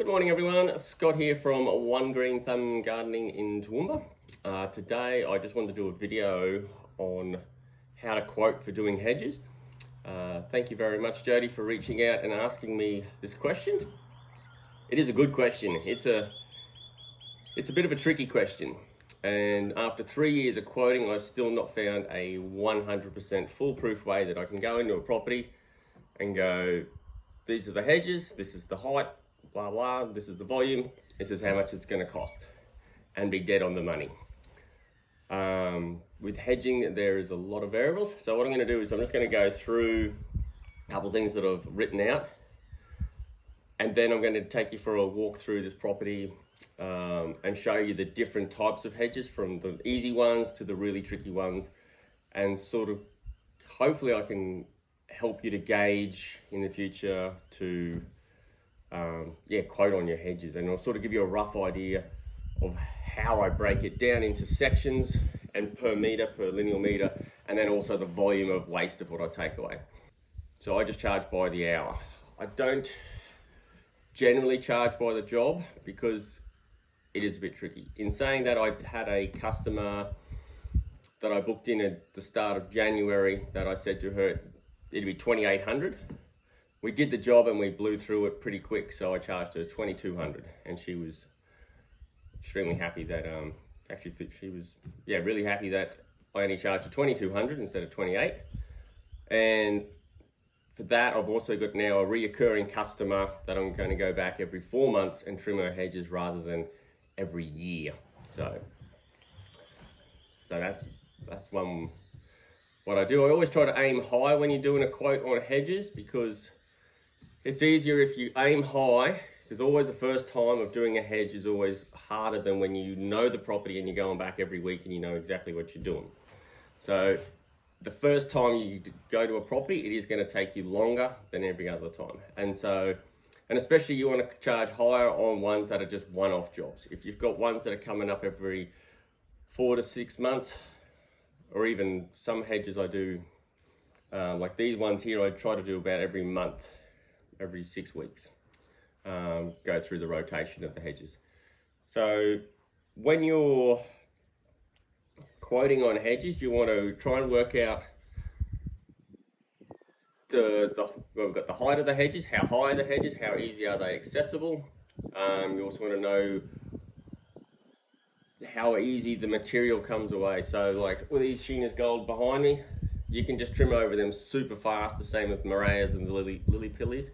Good morning everyone, Scott here from One Green Thumb Gardening in Toowoomba. Today I just wanted to do a video on how to quote for doing hedges. Thank you very much Jody for reaching out and asking me this question. It is a good question. It's a bit of a tricky question, and after 3 years of quoting I've still not found a 100% foolproof way that I can go into a property and go, these are the hedges, this is the height, blah blah, this is the volume, this is how much it's going to cost, and be dead on the money. With hedging there is a lot of variables, so what I'm going to do is I'm just going to go through a couple of things that I've written out, and then I'm going to take you for a walk through this property and show you the different types of hedges, from the easy ones to the really tricky ones, and sort of hopefully I can help you to gauge in the future to quote on your hedges, and I'll sort of give you a rough idea of how I break it down into sections and per meter, per lineal meter, and then also the volume of waste of what I take away. So I just charge by the hour. I don't generally charge by the job because it is a bit tricky. In saying that, I had a customer that I booked in at the start of January that I said to her it'd be 2,800. We did the job and we blew through it pretty quick, so I charged her 2,200, and she was extremely happy that she was really happy that I only charged her 2,200 instead of 28. And for that I've also got now a reoccurring customer that I'm going to go back every 4 months and trim her hedges rather than every year. So that's one. What I do, I always try to aim high when you're doing a quote on hedges, because it's easier if you aim high, because always the first time of doing a hedge is always harder than when you know the property and you're going back every week and you know exactly what you're doing. So the first time you go to a property, it is going to take you longer than every other time. And especially you want to charge higher on ones that are just one-off jobs. If you've got ones that are coming up every 4 to 6 months, or even some hedges I do, like these ones here, I try to do about every month, every 6 weeks, go through the rotation of the hedges. So when you're quoting on hedges, you want to try and work out we've got the height of the hedges, how high are the hedges, how easy are they accessible. You also want to know how easy the material comes away. So like with these Sheena's Gold behind me, you can just trim over them super fast, the same with Moreas and the lily pillies.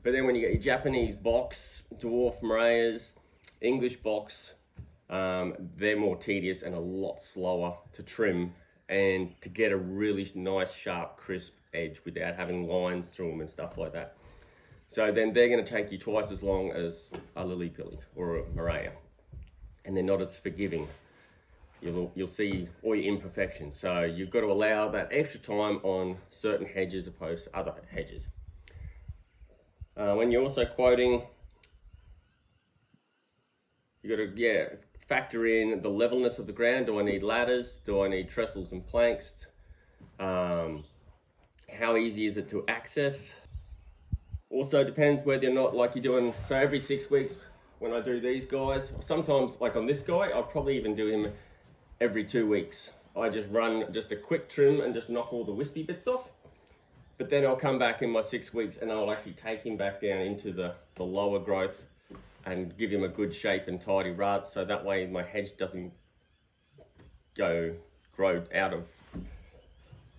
But then when you get your Japanese box, dwarf Moreas, English box, they're more tedious and a lot slower to trim and to get a really nice, sharp, crisp edge without having lines through them and stuff like that. So then they're going to take you twice as long as a lily pilly or a Morea, and they're not as forgiving. You'll see all your imperfections. So you've got to allow that extra time on certain hedges opposed to other hedges. When you're also quoting, you got to factor in the levelness of the ground. Do I need ladders? Do I need trestles and planks? How easy is it to access? Also depends whether or not, like you're doing, so every 6 weeks when I do these guys, sometimes like on this guy, I'll probably even do him every 2 weeks. I just run just a quick trim and just knock all the wispy bits off. But then I'll come back in my 6 weeks and I'll actually take him back down into the lower growth and give him a good shape and tidy rut, so that way my hedge doesn't grow out of,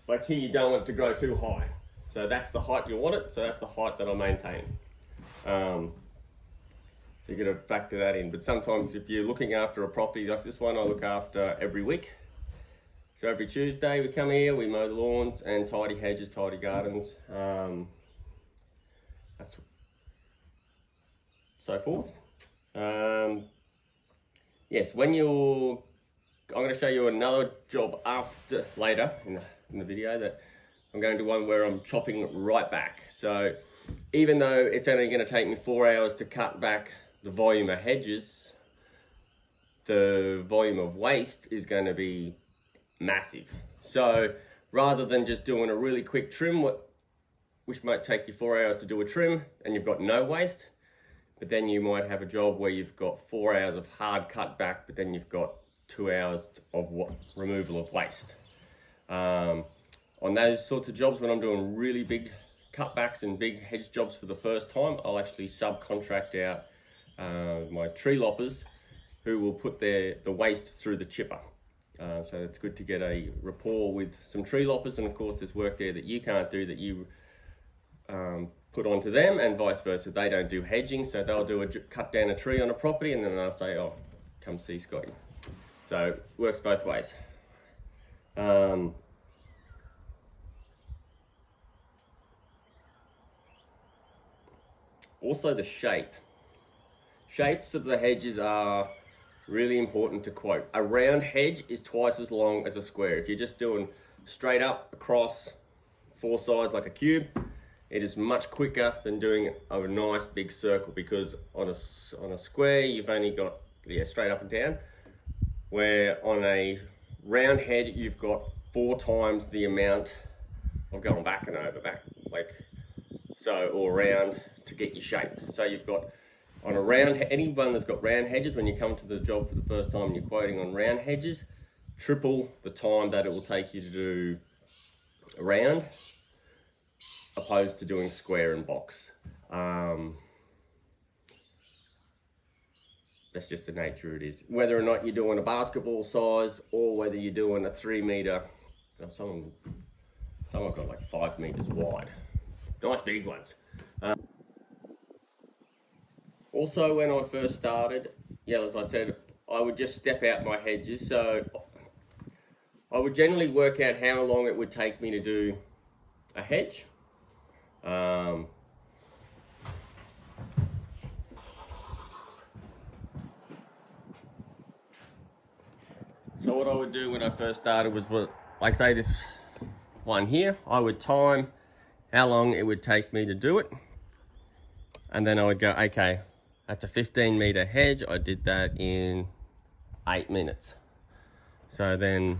like here you don't want it to grow too high. So that's the height you want it, so that's the height that I maintain. So you got to factor that in. But sometimes if you're looking after a property like this one, I look after every week. So every Tuesday we come here, we mow the lawns and tidy hedges, tidy gardens, that's so forth. Yes, I'm going to show you another job later in the video, that I'm going to one where I'm chopping right back. So even though it's only going to take me 4 hours to cut back the volume of hedges, the volume of waste is going to be massive. So rather than just doing a really quick trim, which might take you 4 hours to do a trim and you've got no waste, but then you might have a job where you've got 4 hours of hard cut back, but then you've got 2 hours of removal of waste. On those sorts of jobs, when I'm doing really big cutbacks and big hedge jobs for the first time, I'll actually subcontract out my tree loppers, who will put the waste through the chipper. So it's good to get a rapport with some tree loppers, and of course there's work there that you can't do that you put onto them, and vice versa. They don't do hedging, so they'll cut down a tree on a property, and then they'll say, oh, come see Scotty. So it works both ways. Also the shape. Shapes of the hedges are really important to quote. A round hedge is twice as long as a square. If you're just doing straight up across 4 sides like a cube, it is much quicker than doing a nice big circle, because on a square you've only got straight up and down, where on a round head you've got 4 times the amount of going back and over, or around to get your shape. So you've got on a round, anyone that's got round hedges, when you come to the job for the first time and you're quoting on round hedges, triple the time that it will take you to do a round, opposed to doing square and box. That's just the nature it is. Whether or not you're doing a basketball size, or whether you're doing a 3 meter, some have got like 5 meters wide. Nice big ones. Also, when I first started, as I said, I would just step out my hedges. So I would generally work out how long it would take me to do a hedge. So what I would do when I first started was, like say this one here, I would time how long it would take me to do it. And then I would go, okay, that's a 15 meter hedge. I did that in 8 minutes. So then,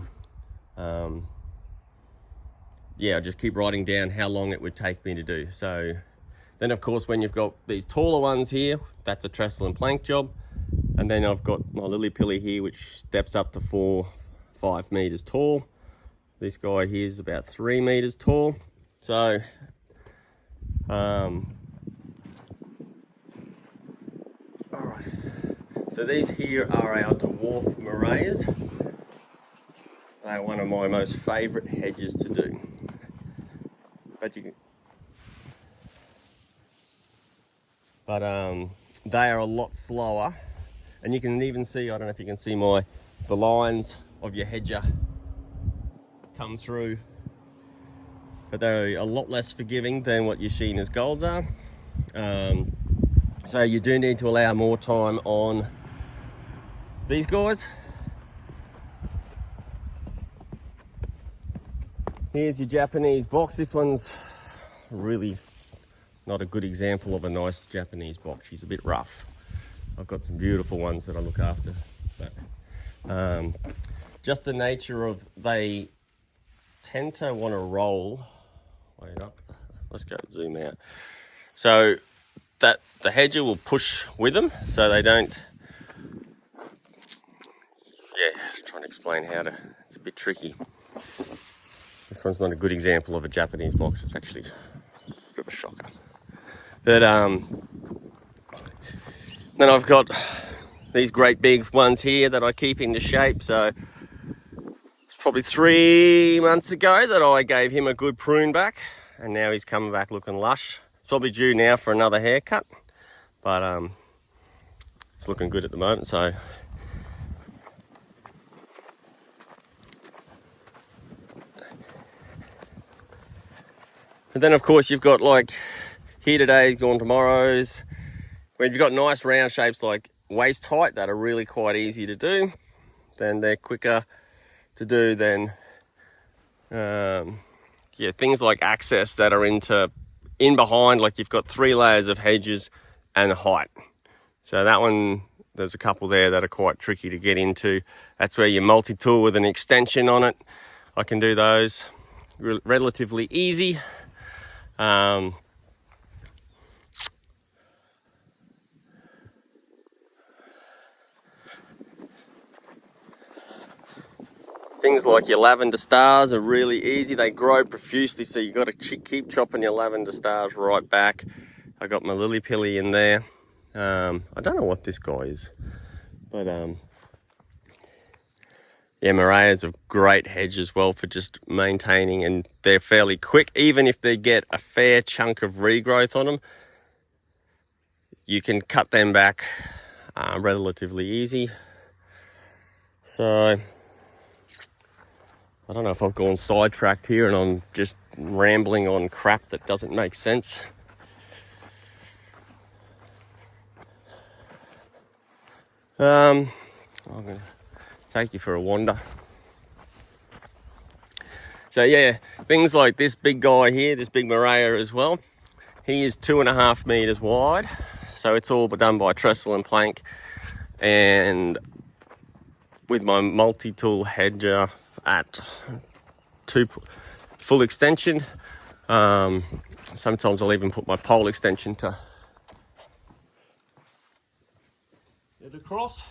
I just keep writing down how long it would take me to do. So then of course, when you've got these taller ones here, that's a trestle and plank job. And then I've got my lily pilly here, which steps up to 4-5 meters tall. This guy here is about 3 meters tall. So, alright, so these here are our dwarf murrays. They're one of my most favourite hedges to do. But they are a lot slower, and you can even see, I don't know if you can see the lines of your hedger come through, but they're a lot less forgiving than what your Sheena's golds are. So you do need to allow more time on these guys. Here's your Japanese box. This one's really not a good example of a nice Japanese box. She's a bit rough. I've got some beautiful ones that I look after, but just the nature of, they tend to want to roll. Wait up. Let's go zoom out. So that the hedger will push with them, so they don't. Trying to explain how to. It's a bit tricky. This one's not a good example of a Japanese box. It's actually a bit of a shocker. But then I've got these great big ones here that I keep into shape. So it's probably 3 months ago that I gave him a good prune back, and now he's coming back looking lush. It's probably due now for another haircut, but it's looking good at the moment. So and then of course you've got, like, here today's gone tomorrow's, where you've got nice round shapes like waist height that are really quite easy to do. Then they're quicker to do than things like access that are in behind, like you've got 3 layers of hedges and height. So that one, there's a couple there that are quite tricky to get into. That's where you multi-tool with an extension on it. I can do those relatively easy. Things like your lavender stars are really easy. They grow profusely, so you've got to keep chopping your lavender stars right back. I got my lily pilly in there. I don't know what this guy is, but yeah, Moreas are great hedge as well for just maintaining, and they're fairly quick. Even if they get a fair chunk of regrowth on them, you can cut them back relatively easy. So I don't know if I've gone sidetracked here and I'm just rambling on crap that doesn't make sense. I'm gonna take you for a wander. So yeah, things like this big guy here, this big Morea as well, he is 2.5 meters wide. So it's all done by trestle and plank, and with my multi-tool hedger at 2 full extension. Sometimes I'll even put my pole extension to get across.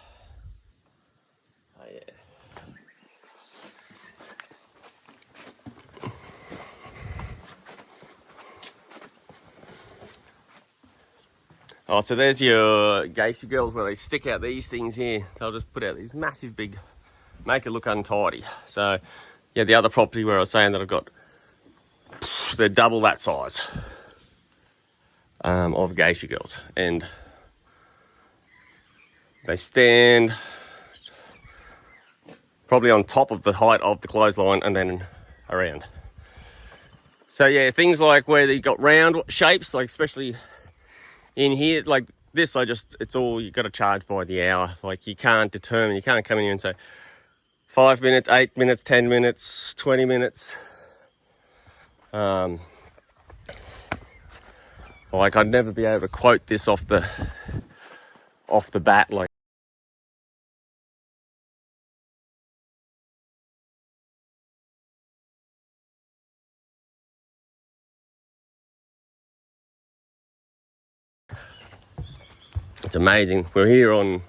Oh yeah. Oh, so there's your geisha girls where they stick out these things here. They'll just put out these massive big, make it look untidy. So yeah, the other property where I was saying that I've got, they're double that size of geisha girls, and they stand probably on top of the height of the clothesline and then around. So yeah, things like where they got round shapes, like especially in here, like this, it's all, you got to charge by the hour. Like you can't come in here and say 5 minutes, 8 minutes, 10 minutes, 20 minutes. Like I'd never be able to quote this off the bat. Like, it's amazing. We're here on,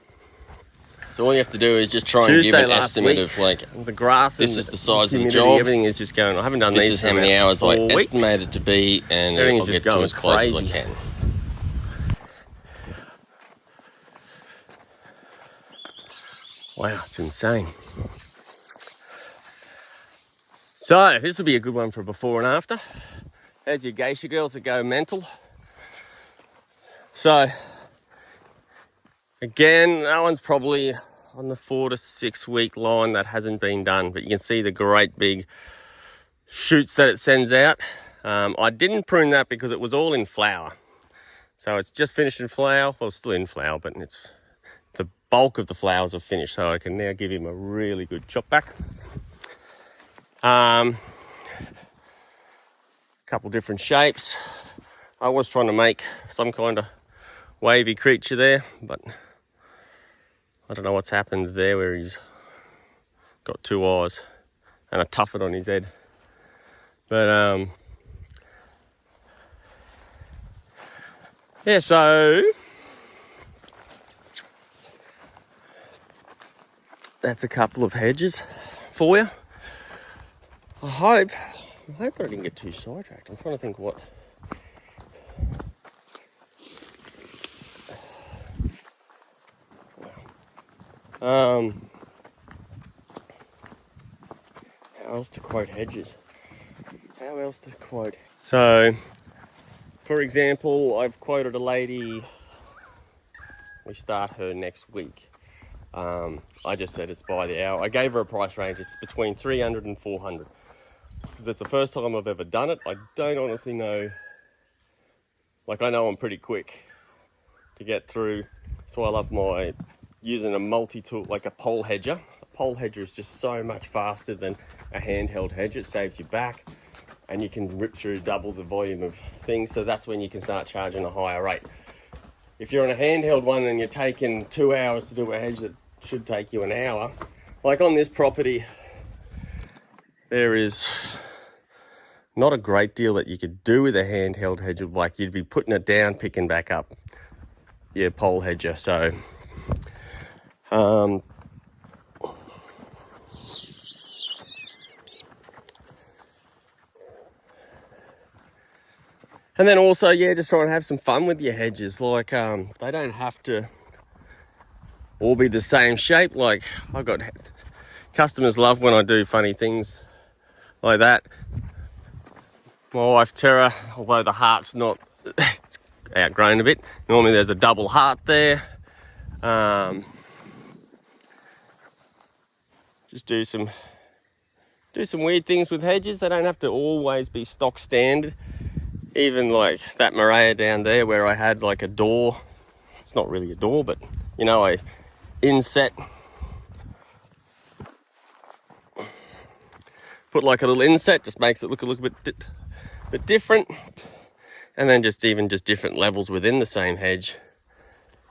so all you have to do is just try and Tuesday, give an estimate of like the grass. This is the size of the job. Everything is just going. I haven't done this. This is how many hours I estimate it to be, and I'll get to as close as I can. Wow, it's insane. So this will be a good one for before and after. There's your geisha girls that go mental. So again, that one's probably on the 4 to 6 week line that hasn't been done, but you can see the great big shoots that it sends out. I didn't prune that because it was all in flower. So it's just finished in flower. Well, it's still in flower, but it's the bulk of the flowers are finished. So I can now give him a really good chop back. Couple different shapes. I was trying to make some kind of wavy creature there, but I don't know what's happened there where he's got 2 eyes and a tuffet on his head. But yeah, so that's a couple of hedges for you. I hope I didn't get too sidetracked. I'm trying to think what. How else to quote Hedges? How else to quote? So, for example, I've quoted a lady. We start her next week. I just said it's by the hour. I gave her a price range. It's between 300 and 400. Because it's the first time I've ever done it. I don't honestly know. Like, I know I'm pretty quick to get through. So I love using a multi-tool, like a pole hedger. A pole hedger is just so much faster than a handheld hedger. It saves you back, and you can rip through double the volume of things. So that's when you can start charging a higher rate. If you're on a handheld one and you're taking 2 hours to do a hedge that should take you an hour, like on this property, there is not a great deal that you could do with a handheld hedger. Like you'd be putting it down, picking back up your pole hedger. So And then also, yeah, just try and have some fun with your hedges. Like, they don't have to all be the same shape. Like, I've got customers love when I do funny things like that. My wife Tara, although the heart's not, it's outgrown a bit. Normally there's a double heart there. Just do some weird things with hedges. They don't have to always be stock standard. Even like that Maria down there where I had like a door. It's not really a door, but you know, a inset. Put like a little inset, just makes it look a little bit different. And then just different levels within the same hedge.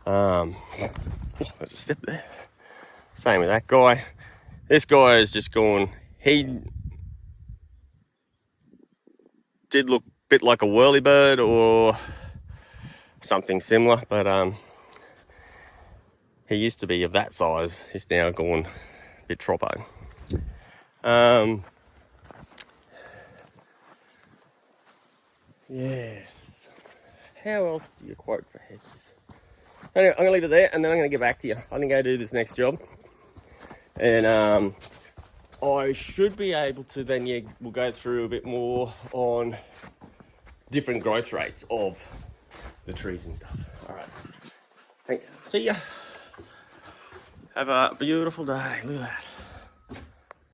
There's a step there. Same with that guy. This guy is just going, he did look a bit like a whirlybird or something similar, but he used to be of that size. He's now gone a bit troppo. Yes. How else do you quote for hedges? Anyway, I'm going to leave it there and then I'm going to get back to you. I'm going to go do this next job. And I should be able to then, yeah, we'll go through a bit more on different growth rates of the trees and stuff. All right. Thanks. See ya. Have a beautiful day. Look at that.